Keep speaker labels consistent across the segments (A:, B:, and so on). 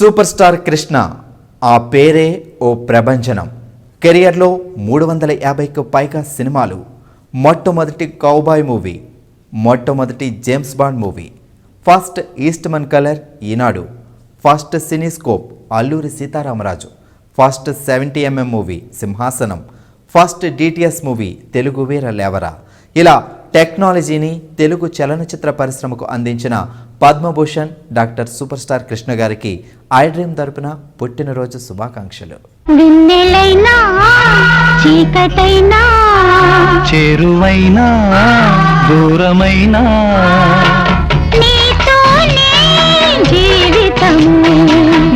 A: Super star Krishna ఆ పేరే ఓ ప్రభంజనం. కెరియర్లో 350కు పైగా సినిమాలు, మొట్టమొదటి కౌబాయ్ మూవీ, మొట్టమొదటి James Bond movie, first Eastman colour Eenadu, first CinemaScope Alluri Seetharamaraju, first 70mm movie Simhasanam, first DTS movie Telugu Veera Levara. ఇలా టెక్నాలజీని తెలుగు చలనచిత్ర పరిశ్రమకు అందించిన Padmabhushan doctor super star Krishna గారికి ఐ డ్రీమ్ తరపున పుట్టినరోజు శుభాకాంక్షలు.
B: వెన్నెలైనా చీకటైనా
C: చేరువైనా దూరమైనా
B: నీతోనే జీవితము,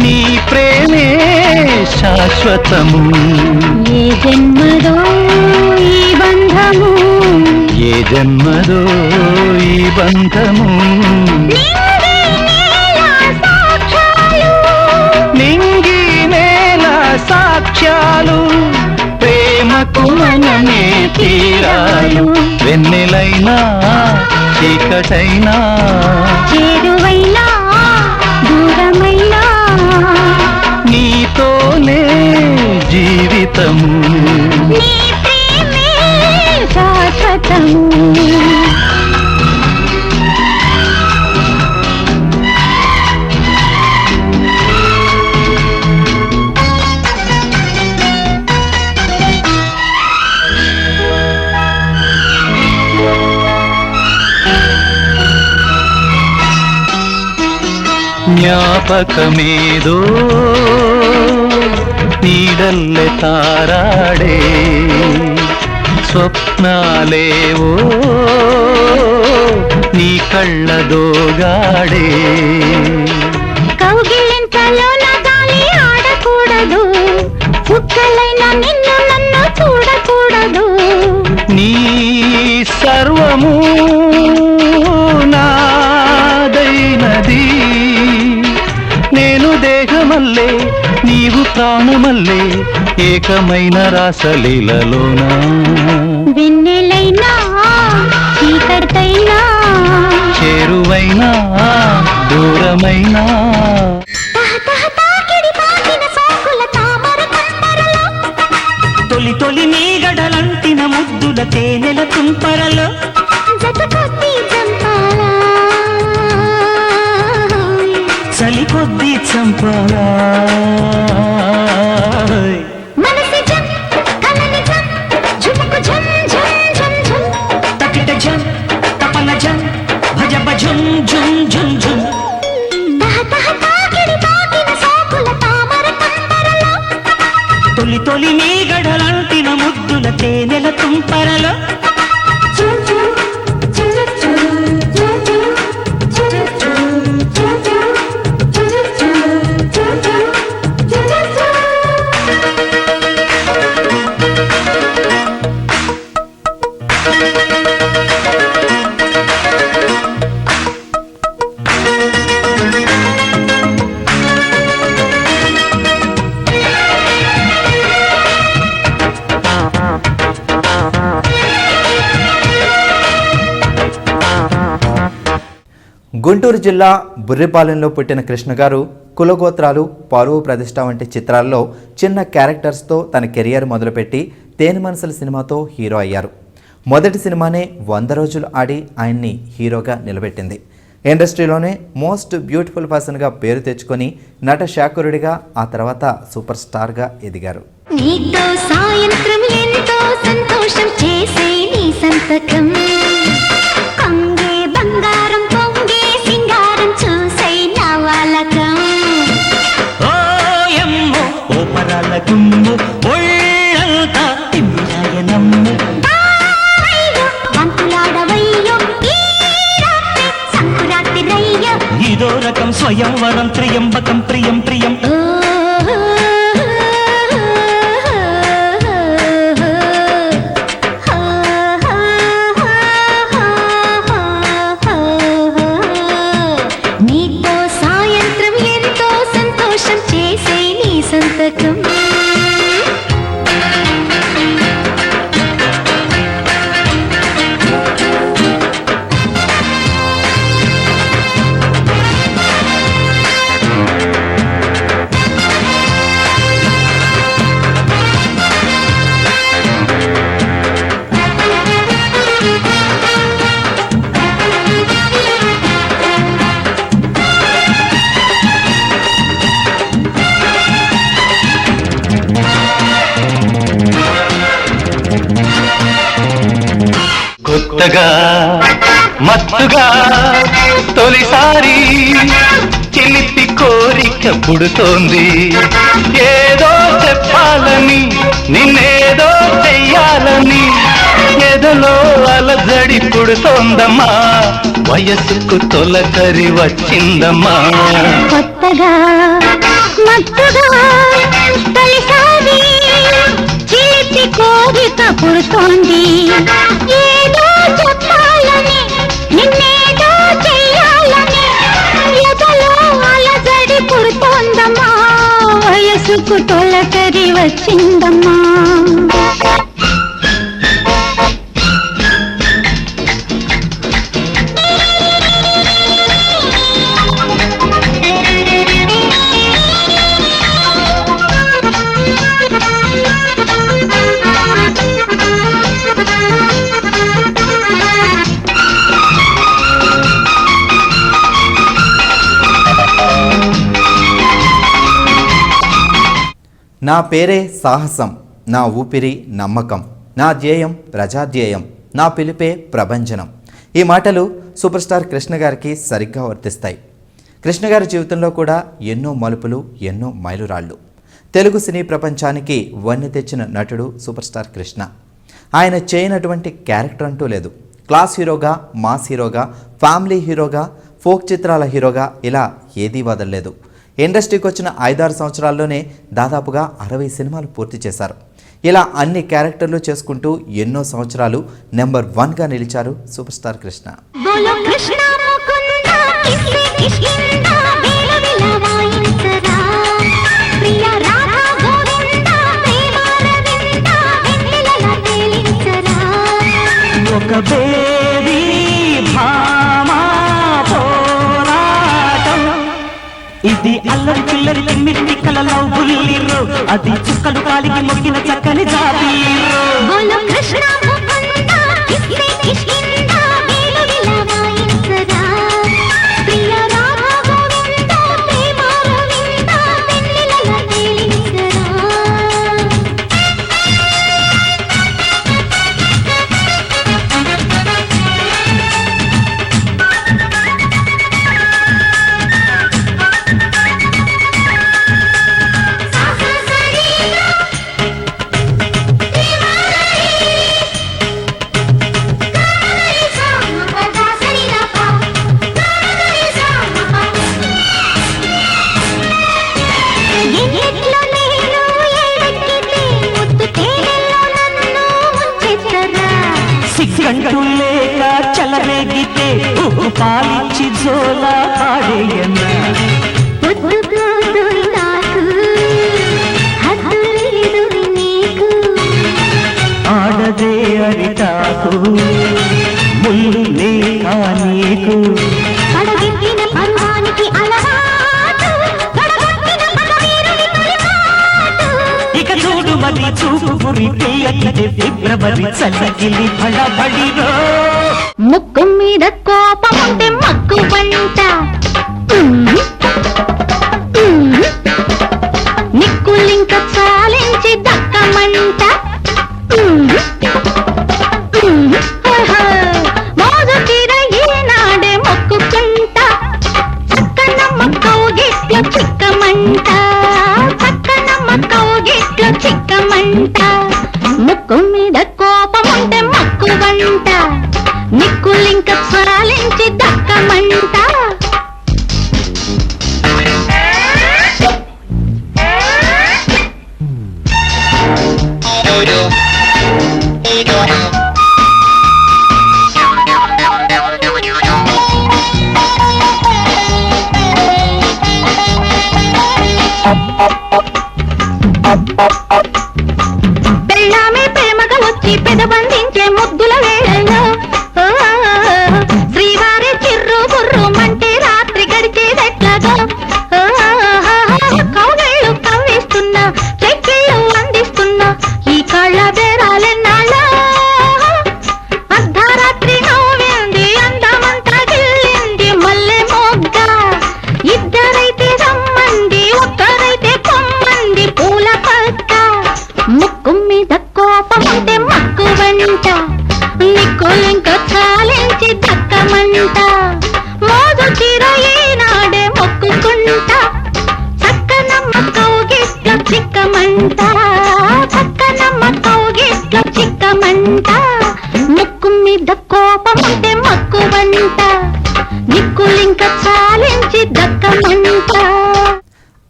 C: నీ ప్రేమే శాశ్వతము.
B: ఏ జన్మదో ఈ బంధము,
C: ఏ జన్మదో ఈ బంధము. నింగి నేల సాక్ష్యాలు, ప్రేమకు మనమే తీరాలు. వెన్నెలైనా చీకటైనా
B: చేరువైనా దూరమైనా
C: నీతోనే జీవితము.
B: నీ ప్రేమే శాశ్వతము.
C: జ్ఞాపకమేదో నీడల్లె తారాడే, స్వప్నాలేవో నీ కళ్ళదోగాడే.
B: కౌగిలింతలో నా గాలి ఆడకూడదు, చుక్కలైన నిన్ను నన్ను చూడకూడదు.
C: నీ సర్వము నాదైనది, నేను దేహమల్లే నీవు ప్రాణమల్లే, ఏకమైన రాసలీలలోనా.
B: వెన్నెలైనా చీకటైనా
C: చేరువైనా దూరమైనా
D: తొలి తొలి నీగడలంటిన ముద్దుల తేనెల తుంపరలో చలి కొద్దీ చంపాలా. తకిట జం తపన జం భజ భజం జుం జుం జుం. తొలి తొలి నీగడలంటిన ముద్దుల తేనెల తుంపరలో
A: గుంటూరు జిల్లా బుర్రిపాలెంలో పుట్టిన కృష్ణ గారు కులగోత్రాలు, పరువు ప్రతిష్ట వంటి చిత్రాల్లో చిన్న క్యారెక్టర్స్తో తన కెరియర్ మొదలుపెట్టి తేనె మనసుల సినిమాతో హీరో అయ్యారు. మొదటి సినిమానే 100 రోజులు ఆడి ఆయన్ని హీరోగా నిలబెట్టింది. ఇండస్ట్రీలోనే మోస్ట్ బ్యూటిఫుల్ పర్సన్గా పేరు తెచ్చుకొని నట శాకురుడిగా ఆ తర్వాత సూపర్ స్టార్గా ఎదిగారు.
B: నీతో సాయంత్రం ఎంతో సంతోషం చేసే నీ సంతకం, కంగే బంగారం పొంగే సింగారం చూసే నా వాలకం.
D: ఓ ఎమ్మో ఓ పరాల గుమ్ము ఒళ్ళంతా తిమ్మిరాయనమ్ము.
B: వంతులాడవయ్యో ఈ రాత్రి సంకురాత్రి రయ్యో.
D: ఇదో రకం స్వయంవరం త్రియంబకం ప్రియం ప్రియం.
C: కొత్తగా మత్తుగా తొలిసారి చిలిపి కోరిక పుడుతోంది ఏదో చెప్పాలని నిన్నేదో చెయ్యాలని ఎదలో అలజడి పుడుతోందమ్మా వయసుకు తొలకరి వచ్చిందమ్మా
B: కొత్తగా మత్తుగా తొలిసారి చిలిపి కోరిక పుడుతోంది ఏదో చెప్పాలని నిన్నేదో చెయ్యాలని ఎదలో అలజడి పుడుతోందమ్మా వయసుకు తొలకరి వచ్చిందమ్మా
A: నా పేరే సాహసం, నా ఊపిరి నమ్మకం, నా ధ్యేయం ప్రజాధ్యేయం, నా పిలిపే ప్రభంజనం. ఈ మాటలు సూపర్ స్టార్ కృష్ణ గారికి సరిగ్గా వర్తిస్తాయి. కృష్ణ గారి జీవితంలో కూడా ఎన్నో మలుపులు, ఎన్నో మైలురాళ్ళు. తెలుగు సినీ ప్రపంచానికి వన్నె తెచ్చిన నటుడు సూపర్ స్టార్ కృష్ణ. ఆయన చేయనటువంటి క్యారెక్టర్ అంటూ లేదు. క్లాస్ హీరోగా, మాస్ హీరోగా, ఫ్యామిలీ హీరోగా, ఫోక్ చిత్రాల హీరోగా ఇలా ఏదీ వదలలేదు. ఇండస్ట్రీకి వచ్చిన 5-6 సంవత్సరాల్లోనే దాదాపుగా 60 సినిమాలు పూర్తి చేశారు. ఇలా అన్ని క్యారెక్టర్లు చేసుకుంటూ ఎన్నో సంవత్సరాలు నెంబర్ 1గా నిలిచారు సూపర్ స్టార్ కృష్ణ.
B: బోలో కృష్ణ ముకుంద కిస్సే కిష్కింద వేలవిల వాయించరా ప్రియ రాధా గోవింద ప్రేమారవింద వెన్నెలల తేలించరా
D: ఒక బేబీ భామా పోరాటం ఇది అల్లరి పిల్లరి తిమ్మిరి కలలో బుల్లిర్రు అది చుక్కలు కాలికి మొక్కిన చక్కని జాబీరు
B: బోలో కృష్ణ ముకుంద కిస్సే కిష్కింద వేలవిల వాయించరా ప్రియ రాధా గోవింద ప్రేమారవింద వెన్నెలల తేలించరా
D: సిగ్గంటూ లేక చలరేగితే పాలించి జోలా పాడేయన్న ఆడదే అరిటాకు ముళ్ళు లేక నీకు ఇక చూడు మరి చూపు గురి తీయకిదే ఫిబ్రవరి చల్లగిలి పడబడిరో
B: ముక్కు మీద కోపం ఉంటే మక్కు వంట నిక్కులింక చాలించి దక్కమంట మోజు తీర ఈనాడే మొక్కుకుంట చక్కనమ్మ కౌగిట్లో చిక్కమంట చక్కనమ్మ కౌగిట్లో చిక్కమంట ముక్కు మీద కోపం ఉంటే మక్కు వంట నిక్కులింక చాలించి దక్కమంట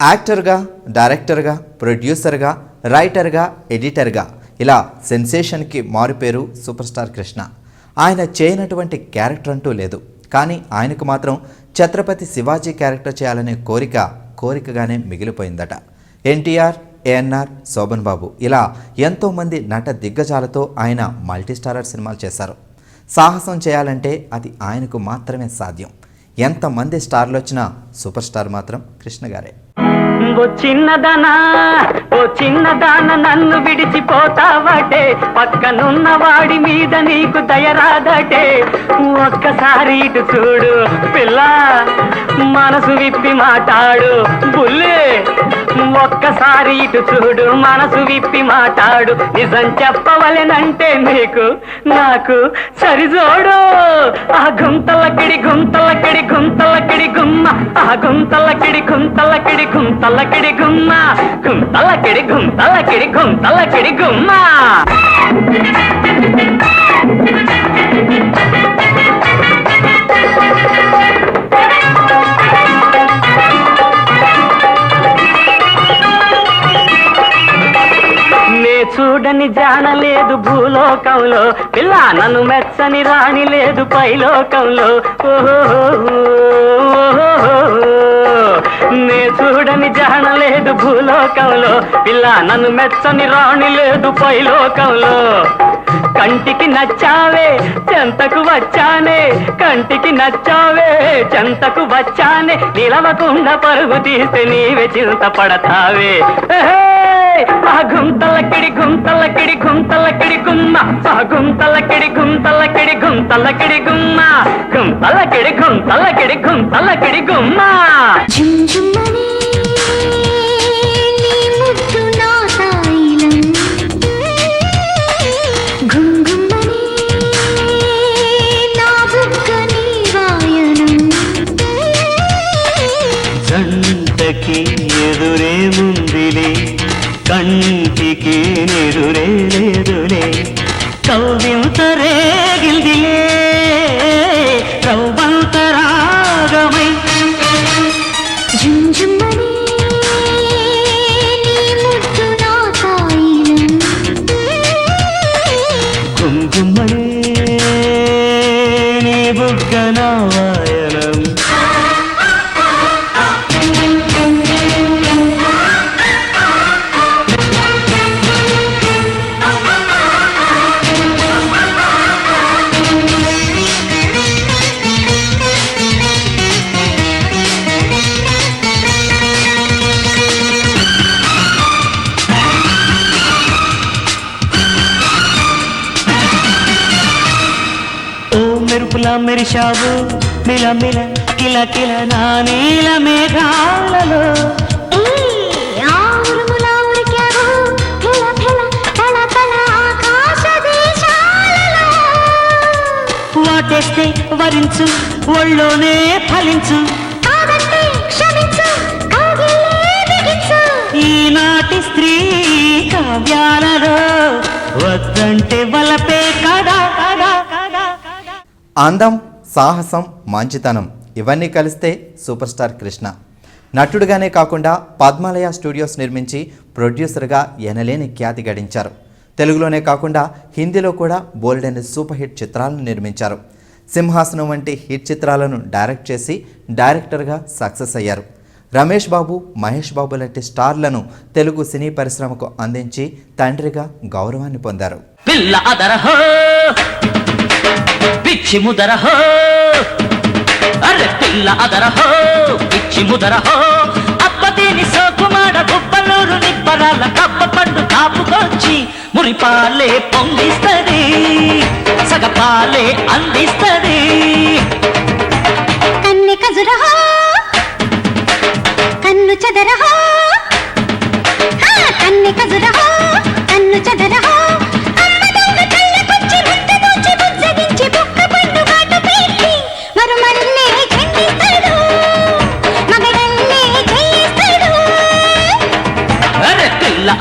A: యాక్టర్గా, డైరెక్టర్గా, ప్రొడ్యూసర్గా, రైటర్గా, ఎడిటర్గా ఇలా సెన్సేషన్కి మారుపేరు సూపర్ స్టార్ కృష్ణ. ఆయన చేయనటువంటి క్యారెక్టర్ అంటూ లేదు. కానీ ఆయనకు మాత్రం ఛత్రపతి శివాజీ క్యారెక్టర్ చేయాలనే కోరికగానే మిగిలిపోయిందట. ఎన్టీఆర్, ఏఎన్ఆర్, శోభన్ బాబు ఇలా ఎంతోమంది నట దిగ్గజాలతో ఆయన మల్టీస్టారర్ సినిమాలు చేశారు. సాహసం చేయాలంటే అది ఆయనకు మాత్రమే సాధ్యం. ఎంతమంది స్టార్లు వచ్చినా సూపర్ స్టార్ మాత్రం కృష్ణ గారే.
D: ఓ చిన్నదాన నన్ను విడిచిపోతావటే, పక్కనున్న వాడి మీద నీకు దయరాదటే. ఒక్కసారి ఇటు చూడు పిల్ల, మనసు విప్పి మాట్లాడు బుల్లే. ఒక్కసారి ఇటు చూడు, మనసు విప్పి మాట్లాడు. నిజం చెప్పవలెనంటే నీకు నాకు సరిజోడు. ఆ గుంతలకిడి గుంతలకిడి గుంతలకిడి గుమ్మ, ఆ గుంతలకిడి గుంతలకిడి గుంతలకిడి గుమ్మ, గుంతలకిడి గుంతలకిడి గుంతలకిడి గుమ్మ. చూడని జానలేదు భూలోకంలో, పిల్ల నన్ను మెచ్చని రాణి లేదు పైలోకంలో. నే చూడని జానలేదు భూలోకంలో, పిల్ల నన్ను మెచ్చని రాణి లేదు పైలోకంలో. కంటికి నచ్చావే చెంతకు వచ్చానే, కంటికి నచ్చావే చెంతకు వచ్చానే. నిలవకుండా పరుగు తీస్తే నీవే చింత పడతావే. ఆ గుంతలకిడి గుంతలకిడి గుంతలకిడి గుమ్మ, ఆ గుంతలకిడి గుంతలకిడి గుంతలకిడి గుమ్మ, గుంతలకిడి గుంతలకిడి గుంతలకిడి గుమ్మ. జంటకి ఎదురే ముందిలే, కంటికి నిరురే లేదులే. కవ్వింతరేగిల్దిలే కవ్వంతరాగమై. గుంగుమ్మడే నీ బుగ్గన వాయనం. మెరుపులా మెరిశావు మిల మిల కిల కిల నా నీల మేఘాలలో. వాటేస్తే వరించు ఒళ్ళోనే ఫలించు, ఈనాటి స్త్రీ కావ్యాలలో వద్దంటే వలపే కదా.
A: అందం, సాహసం, మంచితనం ఇవన్నీ కలిస్తే సూపర్ స్టార్ కృష్ణ. నటుడుగానే కాకుండా పద్మాలయ స్టూడియోస్ నిర్మించి ప్రొడ్యూసర్గా ఎనలేని ఖ్యాతి గడించారు. తెలుగులోనే కాకుండా హిందీలో కూడా బోల్డెన్ సూపర్ హిట్ చిత్రాలను నిర్మించారు. సింహాసనం వంటి హిట్ చిత్రాలను డైరెక్ట్ చేసి డైరెక్టర్గా సక్సెస్ అయ్యారు. రమేష్ బాబు, మహేష్ బాబు లాంటి స్టార్లను తెలుగు సినీ పరిశ్రమకు అందించి తండ్రిగా గౌరవాన్ని పొందారు.
D: పిచ్చి ముదరహో, అరే పిల్ల అదరహో, పిచ్చి ముదరహో. అప్పతీని సోకుమాడ గుబ్బలూరు నిబ్బరాల కప్ప పండు కాపుకొచ్చి మురిపాలే పొంగిస్తది, సగపాలే అందిస్తది.
B: కన్నె కజురహో, కన్ను చదరహో, కన్నె కజురహో, కన్ను చదరహో.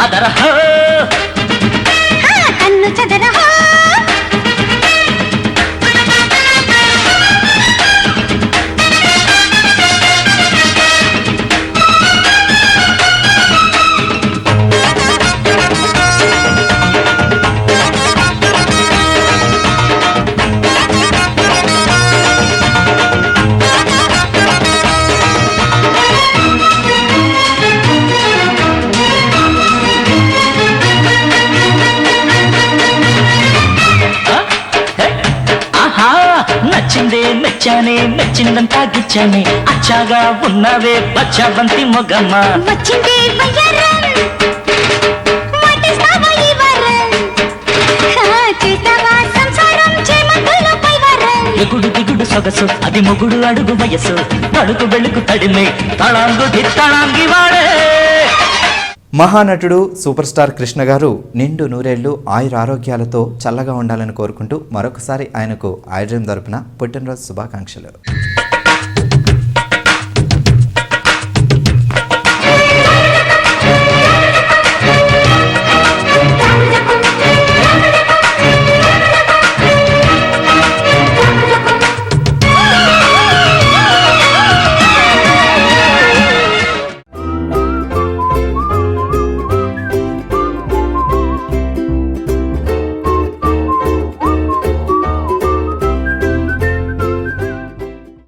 D: అదరహో,
B: కన్ను చదరహో.
D: ఇచ్చానే మెచ్చిందంతా గిచ్చానే అచ్చాగా ఉన్నవే బచ్చాబంతి మొగమ్మ
B: వచ్చింది వయ్యారం వాటిస్తావా ఈ వారం చేస్తావా సంసారం చేమంతులో పైవారం
D: ఎగుడు దిగుడు సొగసు అది మొగుడు అడుగు వయసు అడుగు వెళుకు తడిమే తళాంగు దిత్తళాంగి వాడే
A: మహానటుడు సూపర్ స్టార్ కృష్ణ గారు నిండు నూరేళ్లు ఆయురారోగ్యాలతో చల్లగా ఉండాలని కోరుకుంటూ మరొకసారి ఆయనకు ఐ డ్రీమ్ తరపున పుట్టినరోజు శుభాకాంక్షలు.